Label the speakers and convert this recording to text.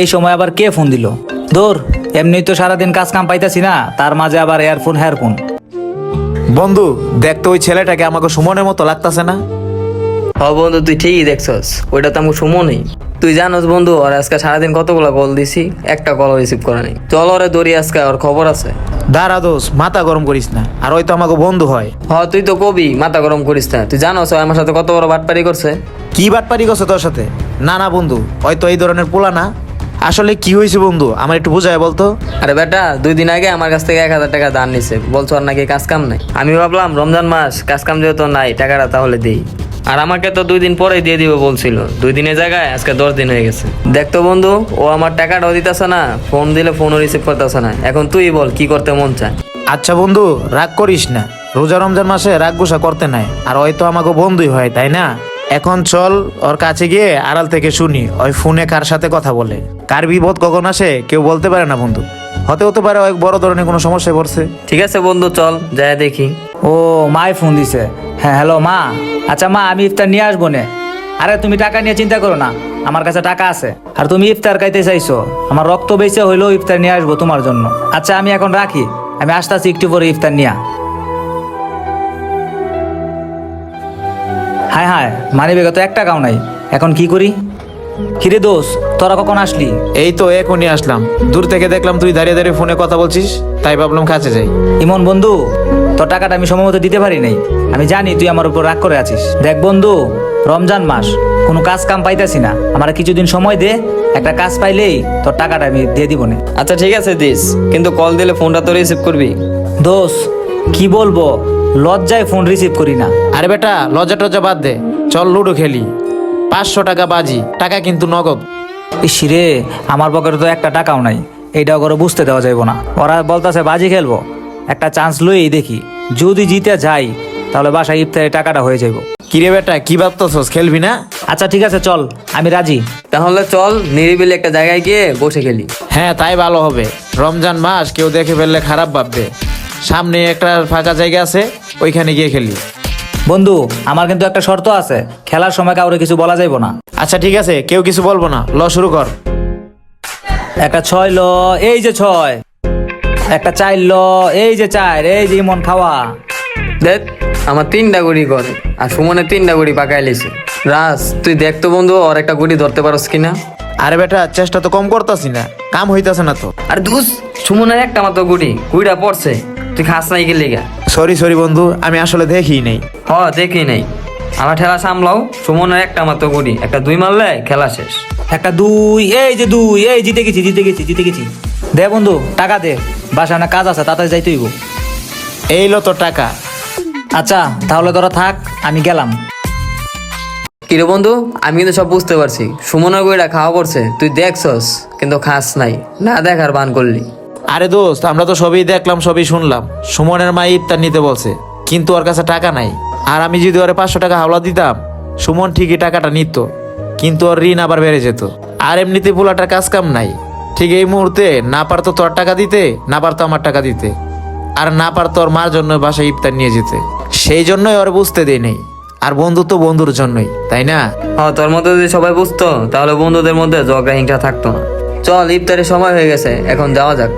Speaker 1: এই সময় আবার কে ফোন দিল? দূর, এমনি তো সারাদিন কাজ কাম পাইতাছি না, তার মাঝে আবার এয়ারফোন হেয়ারফোন।
Speaker 2: বন্ধু দেখতো ওই ছেলেটাকে আমাকে সুমনের মতো লাগতাছে না?
Speaker 3: হ বন্ধু, তুই ঠিকই দেখছস, ওইটা তো আমার সুমনই। তুই জানোস বন্ধু, আর আজকে সারাদিন কতগুলো কল দিছি, একটা কল রিসিভ করে নাই। চল ওরে দৌড়ি, আজকে ওর খবর আছে।
Speaker 2: দাঁড়া দোষ, মাথা গরম করিস না, আর ওই তো আমাকে বন্ধু হয়।
Speaker 3: হ তুই তো কবি, মাথা গরম করিস না। তুই জানোস ও আমার সাথে কত বড় বাটপারি করছে।
Speaker 2: কি বাটপারি করছে তোর সাথে? না না বন্ধু, হয়তো এই ধরনের পোলা না। আসলে কি হয়েছে বন্ধু, আমার একটু বুঝায় বলতো।
Speaker 3: আরে বেটা, 2 দিন আগে আমার কাছ থেকে 1000 টাকা দান নিছে, বলছো আর নাকি কাজ কাম নাই। আমি ভাবলাম রমজান মাস, কাজ কাম যেহেতু নাই, টাকাটা তাহলে দিই। আর আমাকে তো 2 দিন পরেই দিয়ে দিবে বলছিল। 2 দিনের জায়গায় আজকে 10 দিন হয়ে গেছে। দেখতো বন্ধু, ও আমার টাকাটাও দিতেছে না, ফোন দিলে ফোনও রিসিভ করতেছে না। এখন তুই বল কি করতে মন চায়।
Speaker 2: আচ্ছা বন্ধু, রাগ করিস না, রোজা রমজান মাসে রাগ গুসা করতে নাই। আর হয়তো আমাকে বন্ধুই হয়, তাই না? এখন চল ওর কাছে গিয়ে আড়াল থেকে শুনি ওই ফোনে কার সাথে কথা বলে। কার বিপদ কখন আসে কেউ বলতে পারে না বন্ধু। হতে পারে অনেক বড় ধরনের কোনো সমস্যায় পড়ছে।
Speaker 3: ঠিক আছে বন্ধু, চল যাই দেখি।
Speaker 1: ও মাই ফোন দিছে। হ্যাঁ হ্যালো মা। আচ্ছা মা, আমি ইফতার নিয়ে আসবো নে। আরে তুমি টাকা নিয়ে চিন্তা করো না, আমার কাছে টাকা আছে। আর তুমি ইফতার খাইতে চাইছো, আমার রক্ত বেঁচে হইলেও ইফতার নিয়ে আসবো তোমার জন্য। আচ্ছা আমি এখন রাখি, আমি আসতেছি একটু পরে ইফতার নিয়া। হায় হায়, মানি বেগে তো 1 টাকাও নাই, এখন কি করি? কিরে দোষ, তোরা কখন আসলি?
Speaker 2: এই তো এখনই আসলাম, দূর থেকে দেখলাম তুই দাঁড়িয়ে দাঁড়িয়ে ফোনে কথা বলছিস, তাই ভাবলাম কাছে যাই।
Speaker 1: ইমন বন্ধু, তোর টাকাটা আমি সময় মতো দিতে পারি নাই। আমি জানি তুই আমার উপর রাগ করে আছিস। দেখ বন্ধু, রমজান মাস, কোনো কাজ কাম পাইতাছি না, আমার কিছুদিন সময় দে, একটা কাজ পাইলেই তোর টাকাটা আমি দিয়ে দিব না।
Speaker 3: আচ্ছা ঠিক আছে দিস, কিন্তু কল দিলে ফোনটা তো রিসিভ করবি।
Speaker 1: দোষ, কি বলবো, লজ্জায় ফোন রিসিভ করি না।
Speaker 2: আরে বেটা, লজ্জা টজ্জা বাদ দে, চল লুডো খেলি। 500 টাকা বাজি, টাকা কিন্তু নগদ।
Speaker 1: ইস রে, আমার পকেটে তো 1 টাকাও নাই, এইটাও করে বুঝতে দেওয়া যাইব না। ওরা বলতেছে বাজি খেলবো, একটা চান্স লইই দেখি, যদি জিতে যাই তাহলে বাসায় ইফতারের টাকাটা হয়ে যাইব।
Speaker 2: কিরে বেটা, কি ভাবতেছস, খেলবি না?
Speaker 1: আচ্ছা ঠিক আছে চল, আমি রাজি।
Speaker 3: তাহলে চল নিরিবিলি একটা জায়গায় গিয়ে বসে খেলি।
Speaker 2: হ্যাঁ তাই ভালো হবে, রমজান মাস কেউ দেখে ফেললে খারাপ ভাববে। সামনে একটা ফাঁকা জায়গা আছে, ওইখানে গিয়ে খেলি।
Speaker 1: বন্ধু, আমার কিন্তু একটা শর্ত আছে, খেলার সময় কাউরে কিছু বলা যাইব না।
Speaker 2: আচ্ছা ঠিক আছে, কেউ কিছু বলবো না, ল শুরু কর।
Speaker 1: একটা 6 ল, এই যে 6, একটা 4 ল, এই যে 4, এই যে ইমন খাওয়া।
Speaker 3: দেখ, আমার 3টা গুড়ি করে, আর সুমনে 3টা গুড়ি পাকাই লিছে। রাজ, তুই দেখতো বন্ধু ওর একটা গুড়ি ধরতে পারস কিনা।
Speaker 2: আরে বেটা, চেষ্টা তো কম করতাছি না, কাম হইতাছে না তো।
Speaker 3: আর দুস, সুমনের একটা মাত্র গুড়িটা পড়ছে, তুই খাস নাই গেলি গা।
Speaker 2: সরি বন্ধু, আমি আসলে দেখি নেই।
Speaker 3: হ দেখি নাই, আমার ঠেলা সামলাও। সুমনের একটা মাত্র গুড়ি, একটা 2 মারলে খেলা শেষ।
Speaker 1: একটা 2, এই যে 2, এই জিতে গেছি। দে বন্ধু, টাকা দে, বাসায় না কাজ আছে, তাড়াতাড়ি যাইতে হইব।
Speaker 2: এই লো তোর টাকা।
Speaker 1: আচ্ছা তাহলে তোরা থাক, আমি গেলাম।
Speaker 3: কিরে বন্ধু, আমি কিন্তু সব বুঝতে পারছি, সুমনের গুড়িটা খাওয়া পড়ছে, তুই দেখছস কিন্তু খাস নাই, না দেখার বান করলি।
Speaker 2: আরে দোস্ত, আমরা তো সবই দেখলাম, সবই শুনলাম। সুমনের মা ইফতার নিতে বলছে, কিন্তু ওর কাছে টাকা নাই। আর আমি যদি ওরে 500 টাকা হাওলা দিতাম, সুমন ঠিকই টাকাটা নিত, কিন্তু ওর ঋণ আবার বেড়ে যেত। আর এমনিতে পোলাটার কাজ কাম নাই। ঠিক এই মুহূর্তে না পারতো তোর টাকা দিতে, না পারতো আমার টাকা দিতে, আর না পারতো ওর মার জন্য বাসায় ইফতার নিয়ে যেতে। সেই জন্যই ওর বুঝতে দেই নেই। আর বন্ধু তো বন্ধুর জন্যই, তাই না?
Speaker 3: হ্যাঁ, তোর মধ্যে যদি সবাই বুঝতো, তাহলে বন্ধুদের মধ্যে ঝগড়া হিংসা থাকতো না। চল, ইফতারের সময় হয়ে গেছে, এখন যাওয়া যাক।